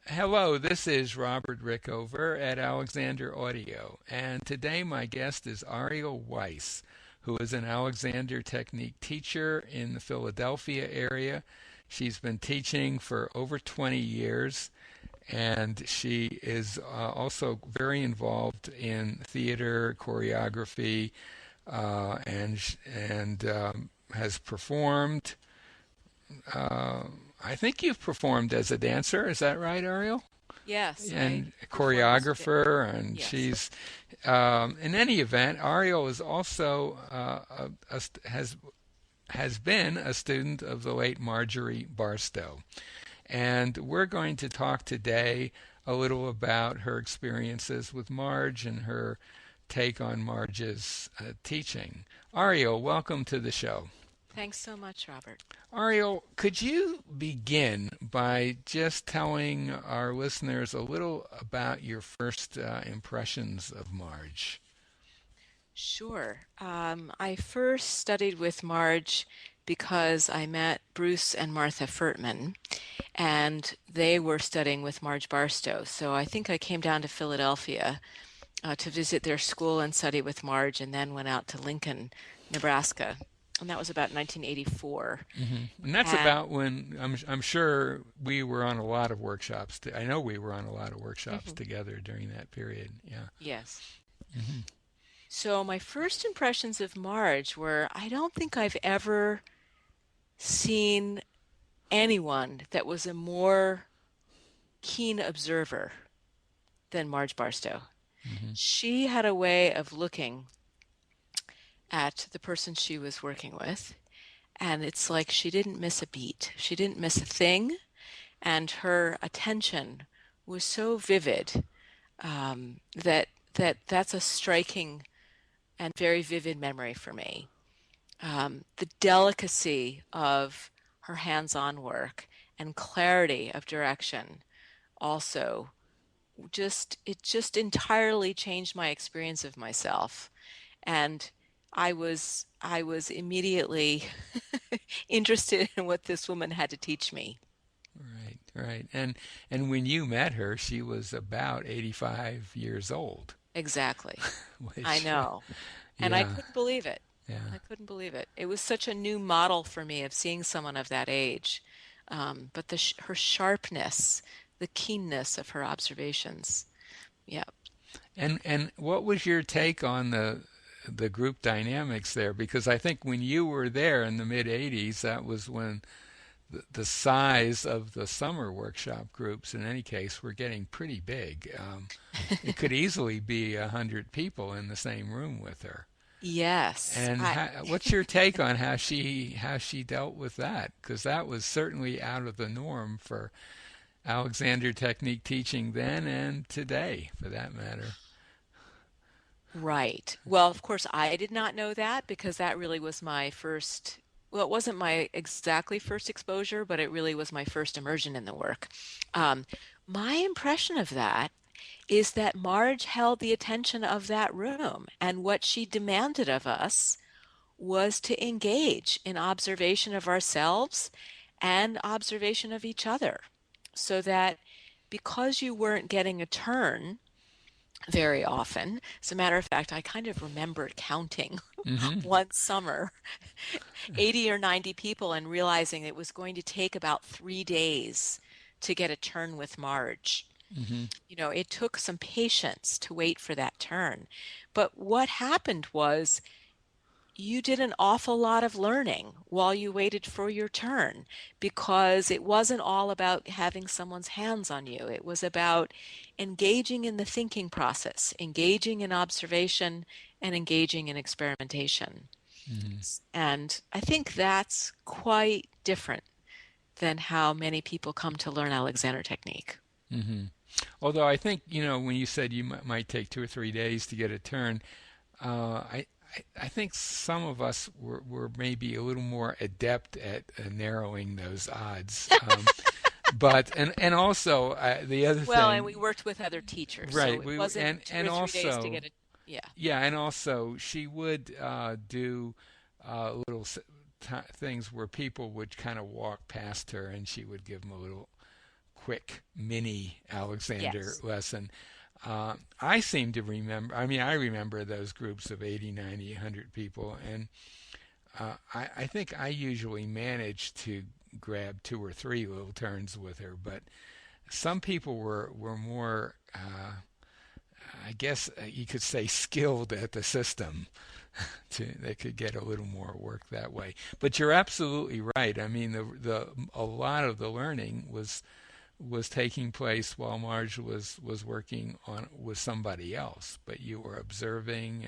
Hello, this is Robert Rickover at Alexander Audio, and today my guest is Ariel Weiss, who is an Alexander Technique teacher in the Philadelphia area. She's been teaching for over 20 years, and she is also very involved in theater, choreography, and has performed. Uh, I think you've performed as a dancer. Is that right, Ariel? Yes, I And perform as a choreographer, and yes. she's in any event. Ariel is also has been a student of the late Marjorie Barstow, and we're going to talk today a little about her experiences with Marge and her take on Marge's teaching. Ariel, welcome to the show. Thanks so much, Robert. Ariel, could you begin by just telling our listeners a little about your first impressions of Marge? Sure. I first studied with Marge because I met Bruce and Martha Furtman, and they were studying with Marge Barstow. So I think I came down to Philadelphia to visit their school and study with Marge, and then went out to Lincoln, Nebraska. And that was about 1984. And that's And about when I'm sure we were on a lot of workshops. I know we were on a lot of workshops Mhm. together during that period. Yeah. Yes. Hmm. So my first impressions of Marge were I don't think I've ever seen anyone that was a more keen observer than Marge Barstow. Hmm. She had a way of looking at the person she was working with, and it's like she didn't miss a beat. She didn't miss a thing, and her attention was so vivid that's a striking and very vivid memory for me. The delicacy of her hands-on work and clarity of direction also just entirely changed my experience of myself, and I was immediately interested in what this woman had to teach me. Right, right. And when you met her, she was about 85 years old, Exactly. I which know. And I yeah, couldn't believe it. yeah. I couldn't believe it. It was such a new model for me of seeing someone of that age. But her sharpness, the keenness of her observations. Yeah. And what was your take on the group dynamics there? Because I think when you were there in the mid '80s, that was when the size of the summer workshop groups, in any case, were getting pretty big. It could easily be 100 people in the same room with her. Yes. And what's your take on how she dealt with that? Because that was certainly out of the norm for Alexander Technique teaching then and today, for that matter. Right. Well, of course, I did not know that because that really was my first, well, it wasn't my exactly first exposure, but it really was my first immersion in the work. Um, my impression of that is that Marge held the attention of that room, and what she demanded of us was to engage in observation of ourselves and observation of each other, so that because you weren't getting a turn very often, as a matter of fact, I kind of remembered counting Hmm. one summer 80 or 90 people and realizing it was going to take about 3 days to get a turn with Marge. Hmm. You know, it took some patience to wait for that turn. But what happened was you did an awful lot of learning while you waited for your turn, because it wasn't all about having someone's hands on you. It was about engaging in the thinking process, engaging in observation, and engaging in experimentation. Hmm. And I think that's quite different than how many people come to learn Alexander technique. Hmm. Although I think, when you said you might take 2 or 3 days to get a turn, I think some of us were maybe a little more adept at narrowing those odds. And also the other Well, and we thing, worked with other teachers, so right? it We wasn't two and or 3 days to also get a, yeah. yeah, and also she would do little things where people would kind of walk past her, and she would give them a little quick mini Alexander Yes. lesson. I seem to remember, I mean, I remember those groups of 80, 90, 100 people, and I think I usually managed to grab two or three little turns with her, but some people were more, I guess you could say, skilled at the system. They could get a little more work that way. But you're absolutely right. I mean, the a lot of the learning was taking place while Marge was working on with somebody else, but you were observing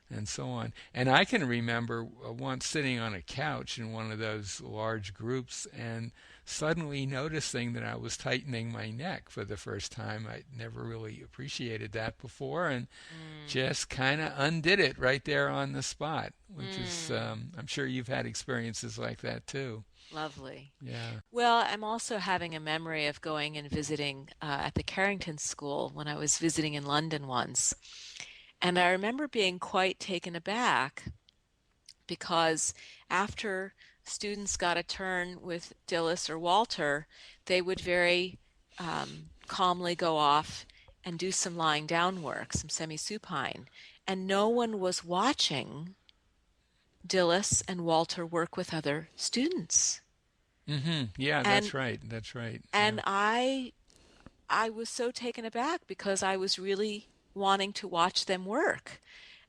and so on. And I can remember once sitting on a couch in one of those large groups and suddenly noticing that I was tightening my neck for the first time. I'd never really appreciated that before, and Mm, just kind of undid it right there on the spot, which is, mm, I'm sure you've had experiences like that too. lovely. Yeah. Well, I'm also having a memory of going and visiting at the Carrington School when I was visiting in London once. And I remember being quite taken aback because after students got a turn with Dillis or Walter, they would very calmly go off and do some lying down work, some semi-supine. And no one was watching Dillis and Walter work with other students. Yeah, And that's right. That's right. Yeah. and I was so taken aback because I was really wanting to watch them work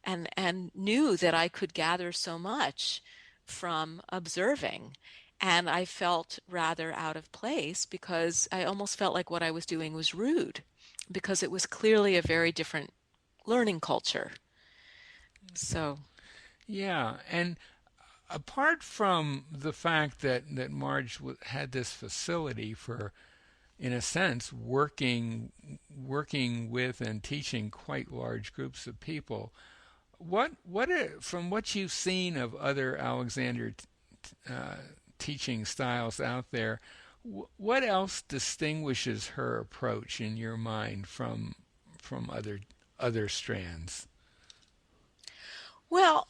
and knew that I could gather so much from observing. And I felt rather out of place because I almost felt like what I was doing was rude because it was clearly a very different learning culture. So, Yeah, and apart from the fact that Marge had this facility for, in a sense, working with and teaching quite large groups of people, from what you've seen of other Alexander uh, teaching styles out there, what else distinguishes her approach in your mind from other strands? well,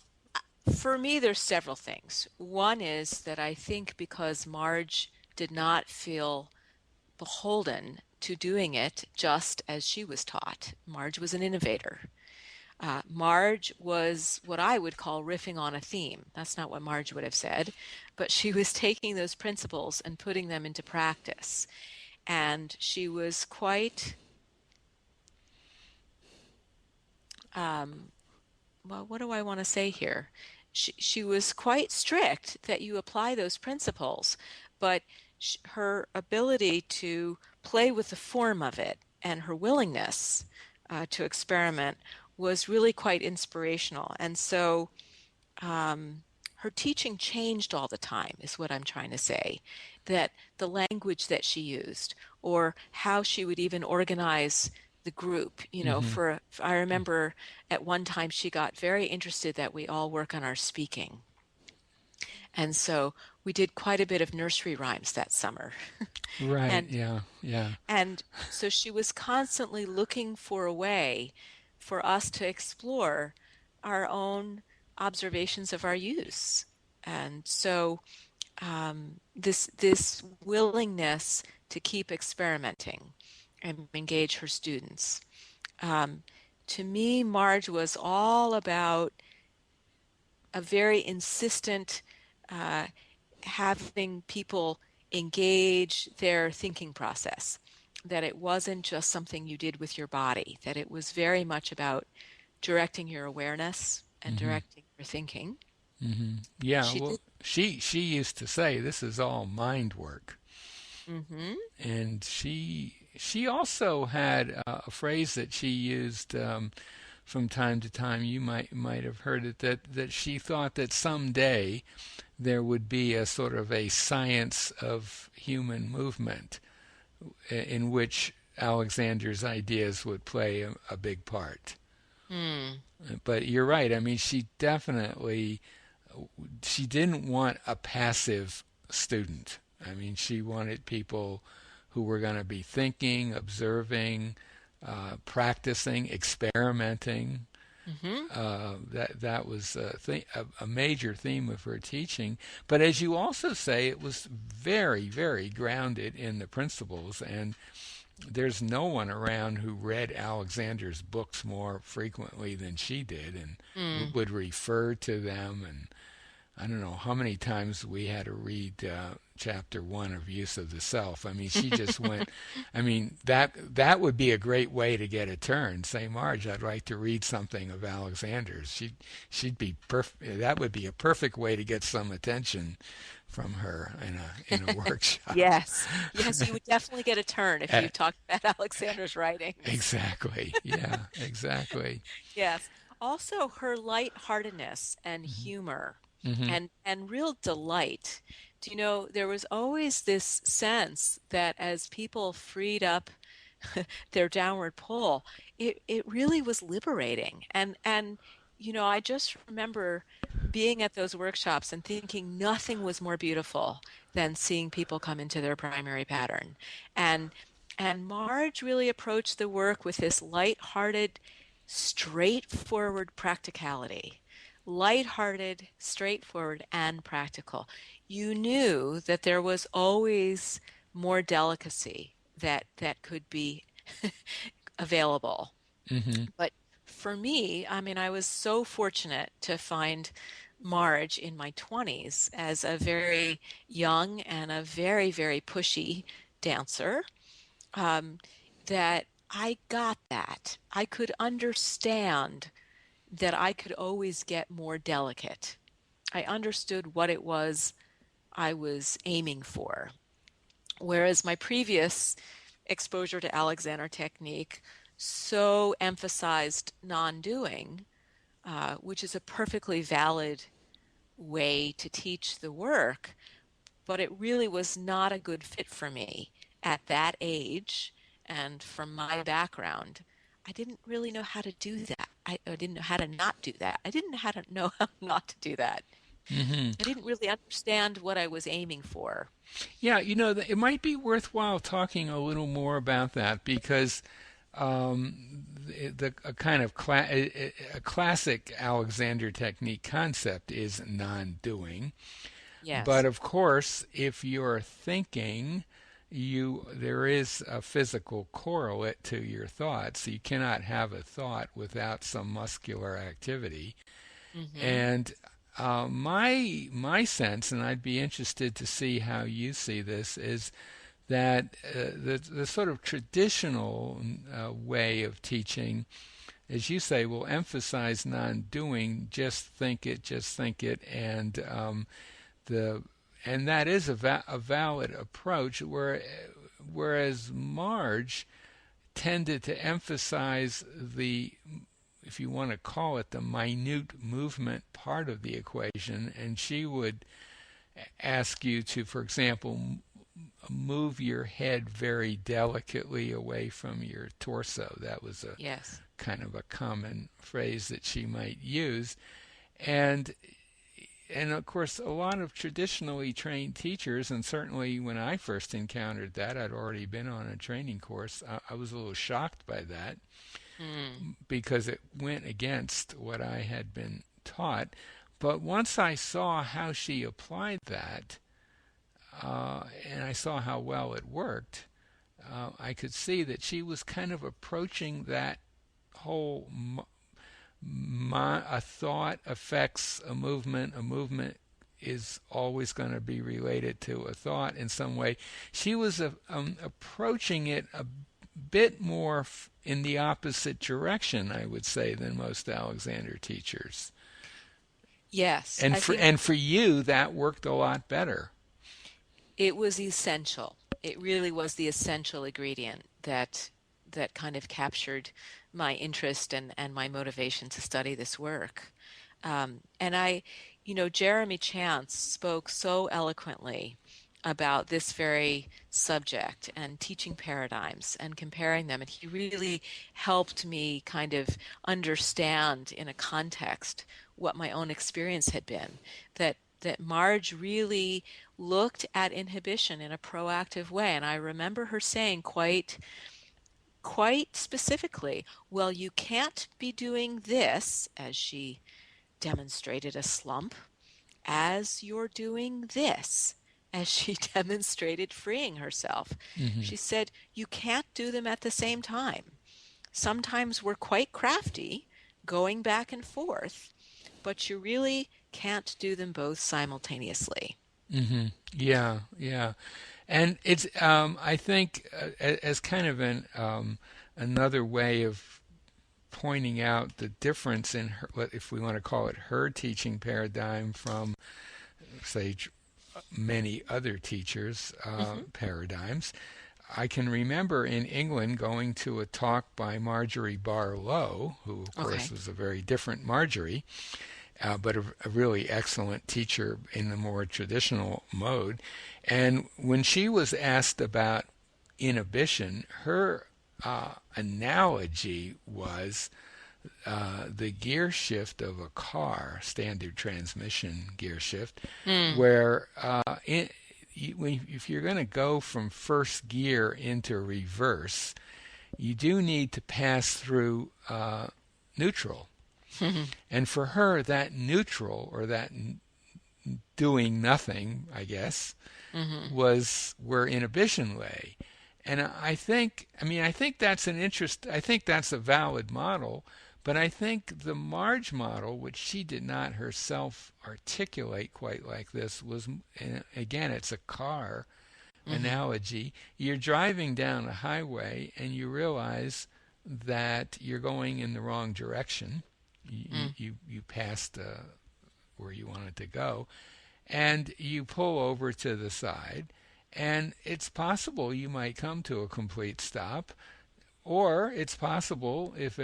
for me, there's several things. One is that I think because Marge did not feel beholden to doing it just as she was taught. Marge was an innovator. Marge was what I would call riffing on a theme. That's not what Marge would have said, but she was taking those principles and putting them into practice. And she was quite, um, well, what do I want to say here? She was quite strict that you apply those principles, but her ability to play with the form of it and her willingness to experiment was really quite inspirational. And so her teaching changed all the time, is what I'm trying to say. That the language that she used, or how she would even organize the group, Hmm. I remember at one time she got very interested that we all work on our speaking. And so we did quite a bit of nursery rhymes that summer. Right. And Yeah. Yeah. and so she was constantly looking for a way for us to explore our own observations of our use. And so this willingness to keep experimenting and engage her students. Um, to me, Marge was all about a very insistent uh, having people engage their thinking process. That it wasn't just something you did with your body, that it was very much about directing your awareness and Hmm. directing your thinking. Yeah. She Well, did. she used to say this is all mind work, Hmm. and she also had a phrase that she used from time to time. You might have heard it, that she thought that someday there would be a sort of a science of human movement in which Alexander's ideas would play a big part. Mm, But you're right. I mean, she didn't want a passive student. I mean, she wanted people who were going to be thinking, observing, practicing, experimenting. Hmm. That was a major theme of her teaching. But as you also say, it was very, very grounded in the principles. And there's no one around who read Alexander's books more frequently than she did, and Mm. would refer to them. And I don't know how many times we had to read chapter one of Use of the Self. I mean, she just went. I mean, that would be a great way to get a turn. Say, Marge, I'd like to read something of Alexander's. She'd be perfect. That would be a perfect way to get some attention from her in a workshop. Yes. Yes, you would definitely get a turn if Eh, you talked about Alexander's writings. exactly. Yeah. Exactly. Yes. Also, her lightheartedness and humor Hmm. and real delight. Do you know, there was always this sense that as people freed up their downward pull, it really was liberating. And I just remember being at those workshops and thinking nothing was more beautiful than seeing people come into their primary pattern. And and Marge really approached the work with this light-hearted, straightforward practicality. Light-hearted, straightforward, and practical. You knew that there was always more delicacy that could be available. Hmm. But for me, I mean, I was so fortunate to find Marge in my 20s as a very young and a very, very pushy dancer, um, that I got that. I could understand that I could always get more delicate. I understood what it was I was aiming for. Whereas my previous exposure to Alexander technique so emphasized non-doing, which is a perfectly valid way to teach the work, but it really was not a good fit for me at that age and from my background. I didn't really know how to do that. I didn't know how to not do that. I didn't know how to know how not to do that. Hmm. I didn't really understand what I was aiming for. Yeah, it might be worthwhile talking a little more about that because a kind of a classic Alexander technique concept is non-doing. But Yes. of course, if you're thinking, there is a physical correlate to your thoughts. You cannot have a thought without some muscular activity. Hmm. And my sense, and I'd be interested to see how you see this, is that the sort of traditional way of teaching, as you say, will emphasize non-doing, just think it, the and that is a valid approach. Whereas Marge tended to emphasize the, if you want to call it, the minute movement part of the equation, and she would ask you to, for example, move your head very delicately away from your torso. That was a Yes. kind of a common phrase that she might use. And and of course, a lot of traditionally trained teachers, and certainly when I first encountered that, I'd already been on a training course. I was a little shocked by that Mm. because it went against what I had been taught. But once I saw how she applied that, and I saw how well it worked, I could see that she was kind of approaching that whole a thought affects a movement is always going to be related to a thought in some way. She was approaching it a bit more in the opposite direction, I would say, than most Alexander teachers. Yes. I think And for you, that worked a lot better. it was essential. It really was the essential ingredient that kind of captured my interest and my motivation to study this work. And Jeremy Chance spoke so eloquently about this very subject and teaching paradigms and comparing them. And he really helped me kind of understand in a context what my own experience had been. That Marge really looked at inhibition in a proactive way. And I remember her saying quite specifically, well, you can't be doing this, as she demonstrated a slump, as you're doing this, as she demonstrated freeing herself. Hmm. She said, you can't do them at the same time. Sometimes we're quite crafty, going back and forth, but you really can't do them both simultaneously. Hmm. Yeah, yeah. And it's I think as kind of an another way of pointing out the difference in her, if we want to call it her teaching paradigm from, say, many other teachers' Hmm. paradigms. I can remember in England going to a talk by Marjorie Barlow, who of course Okay. was a very different Marjorie, but a really excellent teacher in the more traditional mode. And when she was asked about inhibition, her analogy was the gear shift of a car, standard transmission gear shift, Mm. where if you're going to go from first gear into reverse, you do need to pass through neutral. And for her, that neutral, or that doing nothing, I guess, Hmm. was where inhibition lay. And I think that's I think that's a valid model, but I think the Marge model, which she did not herself articulate quite like this, was, and again, it's a car Hmm. analogy. You're driving down a highway and you realize that you're going in the wrong direction. Mm. You passed where you wanted to go, and you pull over to the side, and it's possible you might come to a complete stop, or it's possible if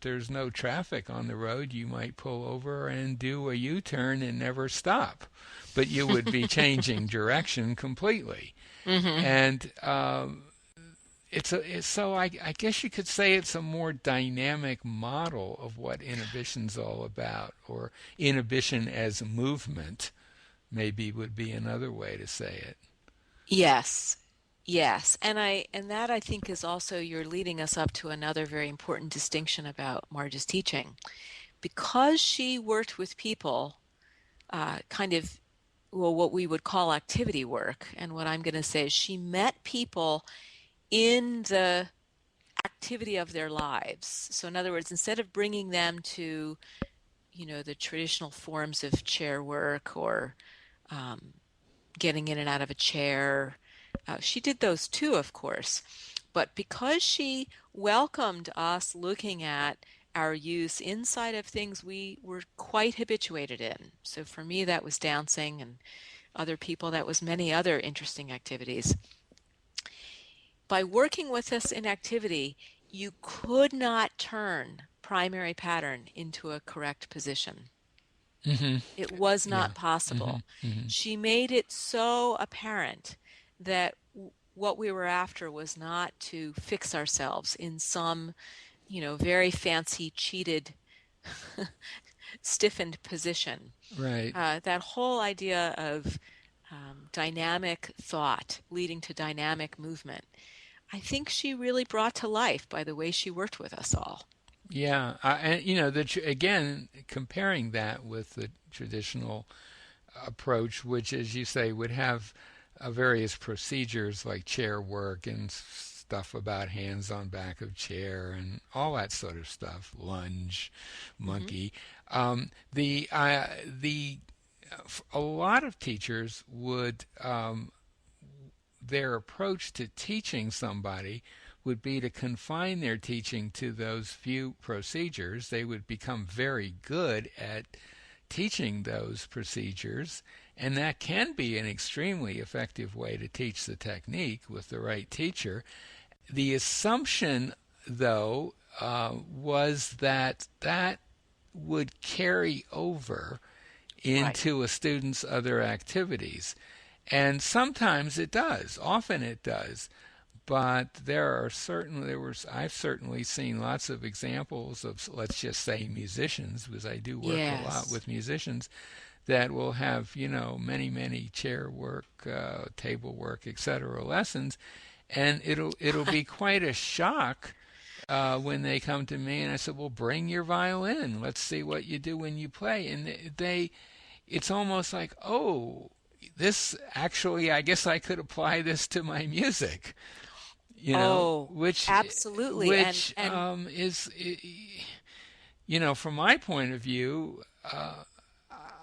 there's no traffic on the road, you might pull over and do a U-turn and never stop, but you would be changing direction completely. Hmm. And so I guess you could say it's a more dynamic model of what inhibition's all about, or inhibition as movement maybe would be another way to say it. Yes. Yes. And that I think is also you're leading us up to another very important distinction about Marge's teaching. Because she worked with people, kind of, well, what we would call activity work, and what I'm going to say is she met people in the activity of their lives. So in other words, instead of bringing them to, the traditional forms of chair work or um, getting in and out of a chair. She did those too, of course. But because she welcomed us looking at our use inside of things we were quite habituated in. So for me, that was dancing, and other people, that was many other interesting activities. By working with us in activity, you could not turn primary pattern into a correct position. Hmm. It was Yeah. not Hmm. possible. Hmm. She made it so apparent that what we were after was not to fix ourselves in some, very fancy, cheated, stiffened position. Right. That whole idea of dynamic thought leading to dynamic movement, I think she really brought to life by the way she worked with us all. Yeah. And again, comparing that with the traditional approach, which, as you say, would have various procedures like chair work and stuff about hands on back of chair and all that sort of stuff, lunge, Hmm. monkey. The A lot of teachers would their approach to teaching somebody would be to confine their teaching to those few procedures. They would become very good at teaching those procedures, and that can be an extremely effective way to teach the technique with the right teacher. The assumption, though, was that that would carry over Right. into a student's other activities. And sometimes it does, often it does. But I've certainly seen lots of examples of, let's just say, musicians, because I do work a lot Yes. with musicians, that will have, many chair work, table work, etc. lessons, and it'll be quite a shock when they come to me, and I said, "Well, bring your violin. Let's see what you do when you play." And it's almost like, "Oh, this actually, I guess I could apply this to my music." Oh, Which absolutely. And is, from my point of view,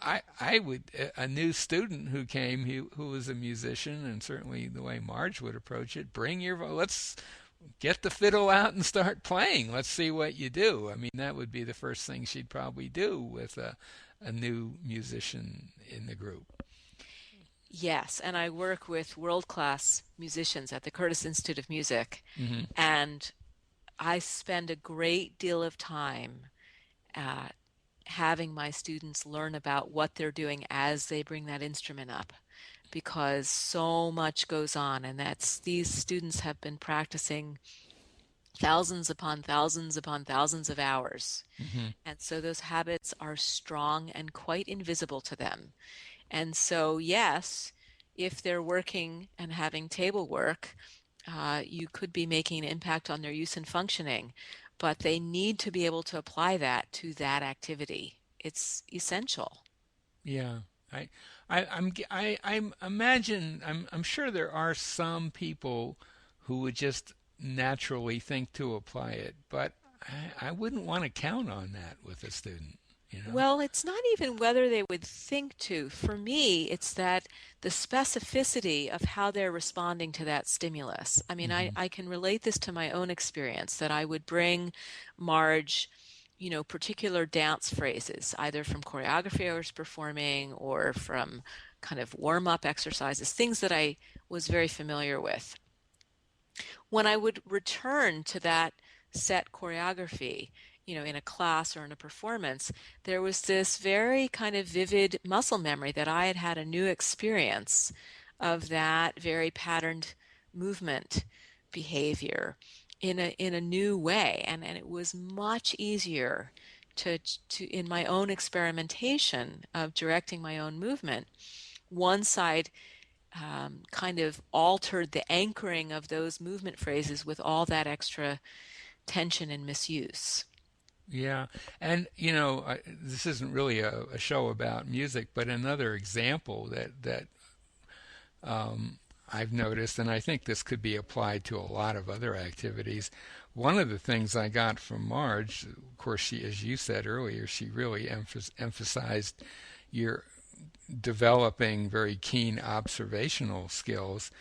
I would a new student who came who was a musician, and certainly the way Marge would approach it, let's get the fiddle out and start playing. Let's see what you do. I mean, that would be the first thing she'd probably do with a new musician in the group. yes, and I work with world-class musicians at the Curtis Institute of Music, Hmm. and I spend a great deal of time uh, having my students learn about what they're doing as they bring that instrument up, because so much goes on, and that's these students have been practicing thousands upon thousands of hours. Hmm. And so those habits are strong and quite invisible to them. And so, yes, if they're working and having table work, you could be making an impact on their use and functioning, but they need to be able to apply that to that activity. It's essential. Yeah, I, I'm imagine I'm sure there are some people who would just naturally think to apply it, but I wouldn't want to count on that with a student, you know? Well, it's not even whether they would think to. For me, it's that the specificity of how they're responding to that stimulus. I mean, Hmm. I can relate this to my own experience that I would bring Marge, particular dance phrases, either from choreography I was performing or from kind of warm-up exercises, things that I was very familiar with. When I would return to that set choreography, in a class or in a performance, there was this very kind of vivid muscle memory that I had had a new experience of that very patterned movement behavior in a new way. And it was much easier to in my own experimentation of directing my own movement, once I'd kind of altered the anchoring of those movement phrases with all that extra tension and misuse. Yeah, and this isn't really a show about music, but another example that I've noticed, and I think this could be applied to a lot of other activities. One of the things I got from Marge, of course, she, as you said earlier, she really emphasized your developing very keen observational skills.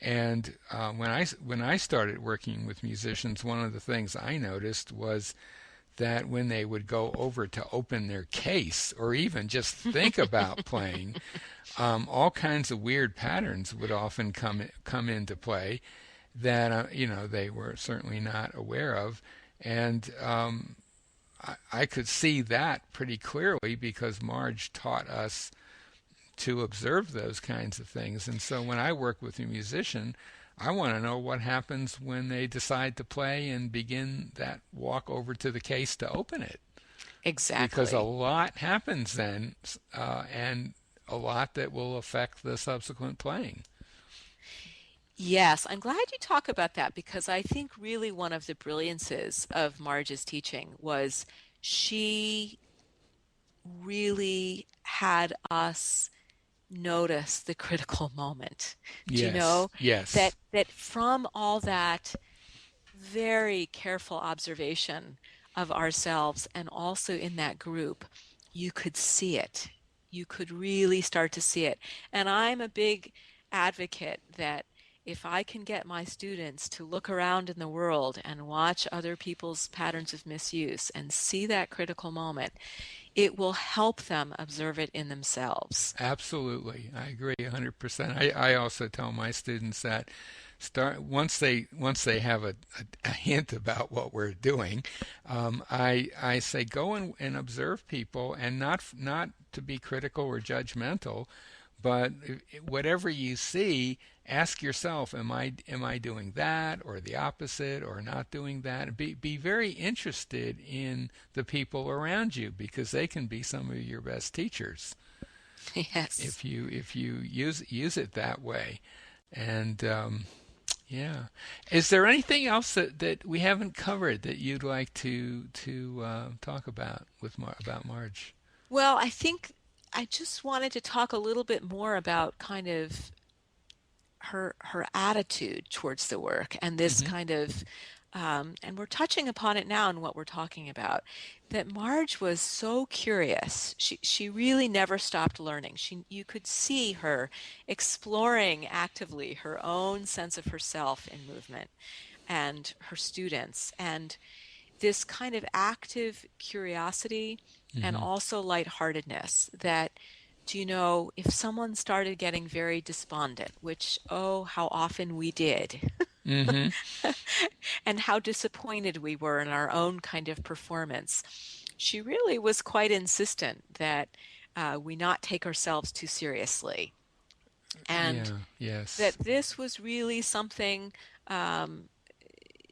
And when I started working with musicians, one of the things I noticed was that when they would go over to open their case or even just think about playing, all kinds of weird patterns would often come into play that they were certainly not aware of, and I could see that pretty clearly because Marge taught us to observe those kinds of things. And so when I work with a musician, I want to know what happens when they decide to play and begin that walk over to the case to open it. Because a Exactly. lot happens then, and a lot that will affect the subsequent playing. Yes, I'm glad you talk about that because I think really one of the brilliances of Marge's teaching was she really had us notice the critical moment. Do you Yes, know yes, that from all that very careful observation of ourselves and also in that group, you could see it. You could really start to see it. And I'm a big advocate that if I can get my students to look around in the world and watch other people's patterns of misuse and see that critical moment, it will help them observe it in themselves. absolutely. I agree 100%. I also tell my students that start once they have a hint about what we're doing, I say go and observe people, and not to be critical or judgmental, but whatever you see, ask yourself, am I doing that or the opposite or not doing that? Be very interested in the people around you because they can be some of your best teachers Yes. if you use it that way. And Yeah. Is there anything else that we haven't covered that you'd like to talk about about Marge? Well, I think I just wanted to talk a little bit more about kind of her attitude towards the work and this Hmm. kind of and we're touching upon it now in what we're talking about, that Marge was so curious. She really never stopped learning. You could see her exploring actively her own sense of herself in movement and her students, and this kind of active curiosity and Hmm. also lightheartedness that, do you know, if someone started getting very despondent, which, oh, how often we did, Hmm. and how disappointed we were in our own kind of performance, she really was quite insistent that we not take ourselves too seriously. And Yeah. Yes. that this was really something um,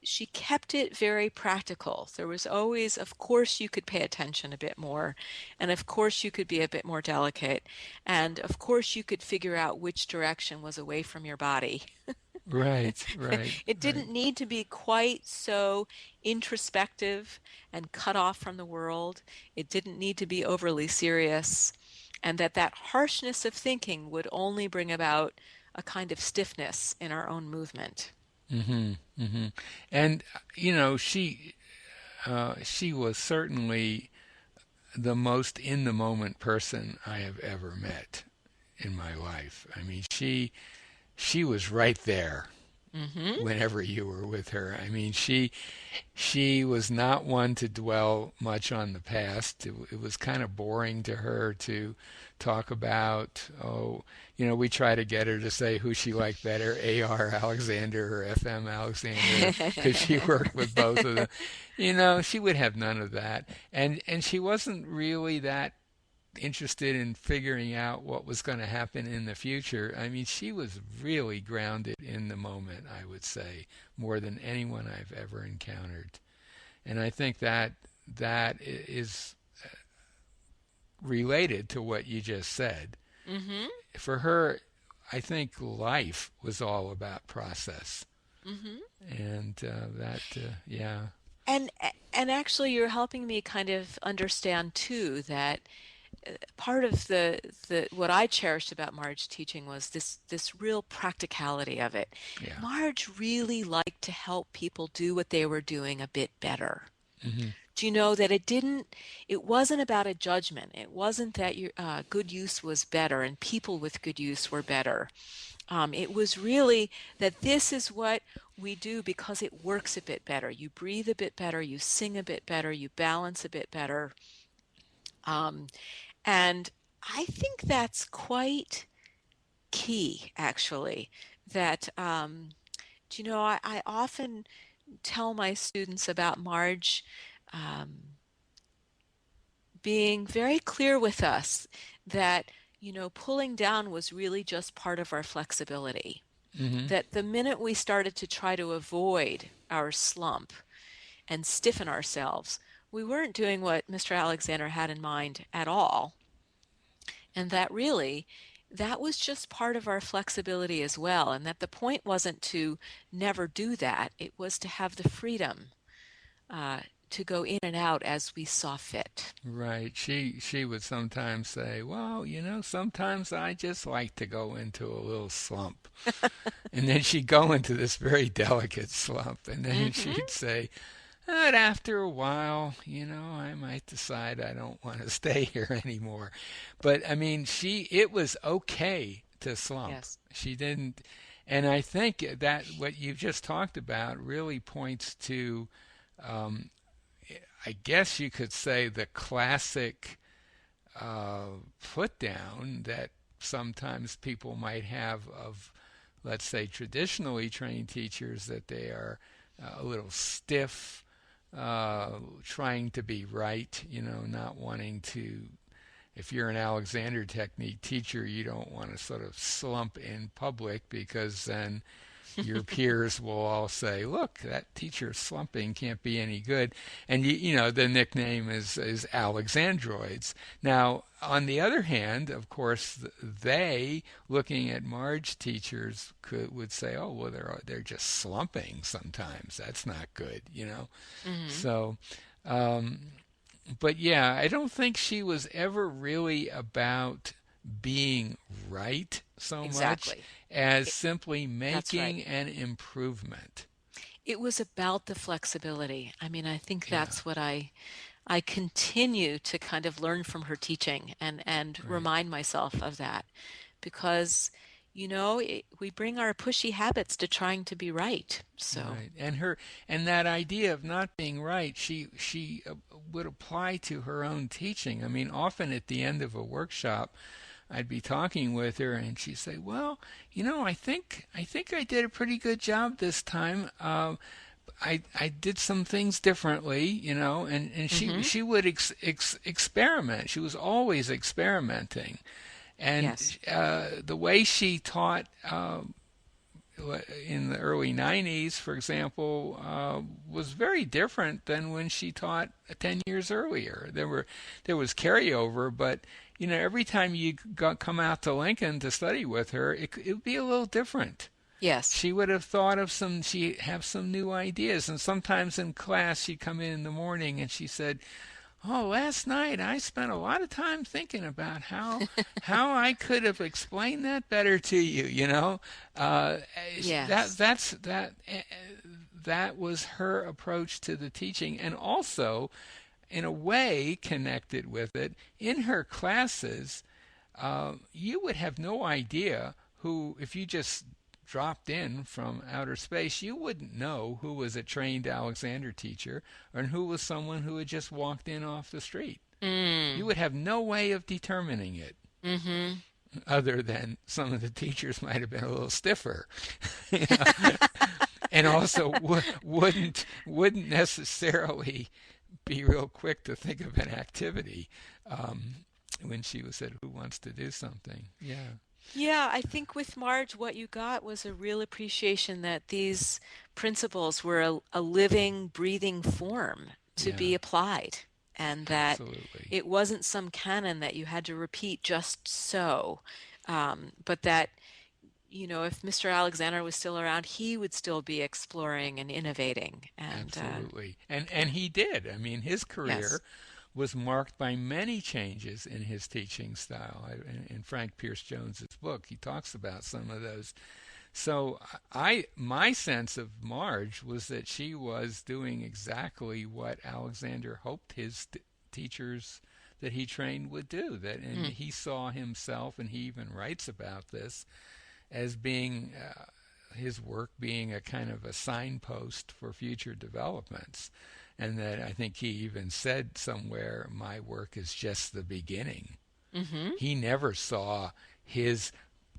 she kept it very practical. There was always, of course, you could pay attention a bit more, and of course, you could be a bit more delicate, and of course, you could figure out which direction was away from your body. Right. Right. It Right. didn't need to be quite so introspective and cut off from the world. It didn't need to be overly serious, and that harshness of thinking would only bring about a kind of stiffness in our own movement. Hmm. Hmm. And she was certainly the most in the moment person I have ever met in my life. I mean, she was right there Hmm. whenever you were with her. I mean, she was not one to dwell much on the past. It was kind of boring to her to talk about, oh, we try to get her to say who she liked better, A.R. Alexander or F.M. Alexander, because she worked with both of them. She would have none of that. And she wasn't really that interested in figuring out what was going to happen in the future. I mean, she was really grounded in the moment, I would say, more than anyone I've ever encountered. And I think that is related to what you just said. Hmm. For her, I think life was all about process. Hmm. And yeah. And and actually you're helping me kind of understand too that part of the what I cherished about Marge teaching was this real practicality of it. Yeah. Marge really liked to help people do what they were doing a bit better. Hmm. Do you know that it wasn't about a judgment. It wasn't that your good use was better and people with good use were better. It was really that this is what we do because it works a bit better. You breathe a bit better, you sing a bit better, you balance a bit better. Um, and I think that's quite key, actually. That, do you know, I often tell my students about Marge um, being very clear with us that, pulling down was really just part of our flexibility. Hmm. That the minute we started to try to avoid our slump and stiffen ourselves, we weren't doing what Mr. Alexander had in mind at all. And that really, that was just part of our flexibility as well. And that the point wasn't to never do that, it was to have the freedom uh, to go in and out as we saw fit. Right. She would sometimes say, "Well, sometimes I just like to go into a little slump." And then she'd go into this very delicate slump, and then Hmm. she'd say, "But after a while, I might decide I don't want to stay here anymore." But I mean, it was okay to slump. Yes. She didn't, and I think that what you just talked about really points to, um, I guess you could say, the classic put down that sometimes people might have of, let's say, traditionally trained teachers, that they are a little stiff, trying to be right, not wanting to. If you're an Alexander technique teacher, you don't want to sort of slump in public, because then your peers will all say, "Look, that teacher's slumping, can't be any good," and the nickname is Alexandroids. Now, on the other hand, of course, they looking at Marge teachers would say, "Oh, well, they're just slumping sometimes. That's not good." Hmm. So, um, but yeah, I don't think she was ever really about being right so much Exactly. as It, simply that's right. making an improvement. It was about the flexibility. I mean, I think Yeah, that's what I continue to kind of learn from her teaching and right, remind myself of that because we bring our pushy habits to trying to be right. So, right. And that idea of not being right, she would apply to her own teaching. I mean, often at the end of a workshop, I'd be talking with her and she'd say, "Well, I think I did a pretty good job this time. I did some things differently, and she hmm, she would experiment. She was always experimenting, and yes. the way she taught in the early '90s, for example, was very different than when she taught 10 years earlier. There was carryover, but every time you come out to Lincoln to study with her, it would be a little different. Yes. She would have thought of she'd have some new ideas. And sometimes in class, she'd come in the morning and she said, "Oh, last night I spent a lot of time thinking about how I could have explained that better to you." Uh, that Yes. that's that that was her approach to the teaching, and also in a way connected with it in her classes. You would have no idea who, if you just dropped in from outer space, you wouldn't know who was a trained Alexander teacher and who was someone who had just walked in off the street. You Mm. would have no way of determining it Mm-hmm. other than some of the teachers might have been a little stiffer. you know? And also wouldn't necessarily be real quick to think of an activity when she was said, "Who wants to do something?" Yeah, Yeah, I think with Marge, what you got was a real appreciation that these principles were a living, breathing form to be yeah, applied, and that absolutely, it wasn't some canon that you had to repeat just so, but that, if Mr. Alexander was still around, he would still be exploring and innovating. And absolutely. And he did. I mean, his yes. career was marked by many changes in his teaching style. In Frank Pierce Jones's book, he talks about some of those. So my sense of Marge was that she was doing exactly what Alexander hoped his teachers that he trained would do. And Mm, he saw himself, and he even writes about this as being his work being a kind of a signpost for future developments. And that I think he even said somewhere, "My work is just the beginning." hmm. He never saw his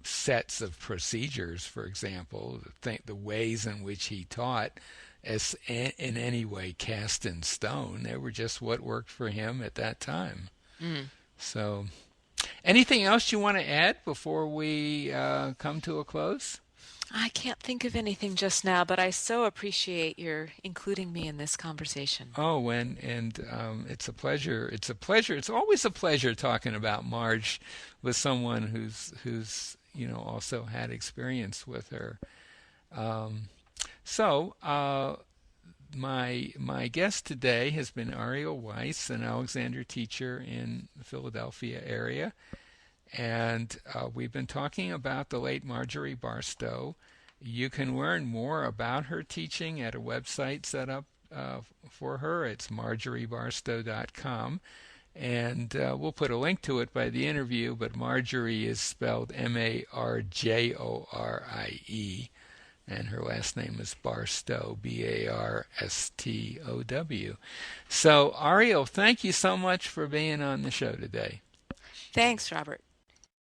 sets of procedures, for example, the ways in which he taught, as in any way cast in stone. They were just what worked for him at that time. Mm. So, anything else you want to add before we come to a close? I can't think of anything just now, but I so appreciate your including me in this conversation. Oh, and it's a pleasure. It's a pleasure. It's always a pleasure talking about Marge with someone who's also had experience with her. Um, so my guest today has been Ariel Weiss, an Alexander teacher in the Philadelphia area, and we've been talking about the late Marjorie Barstow. You can learn more about her teaching at a website set up for her. It's marjoriebarstow.com. And we'll put a link to it by the interview, but Marjorie is spelled Marjorie, and her last name is Barstow, Barstow. So, Ariel, thank you so much for being on the show today. Thanks, Robert.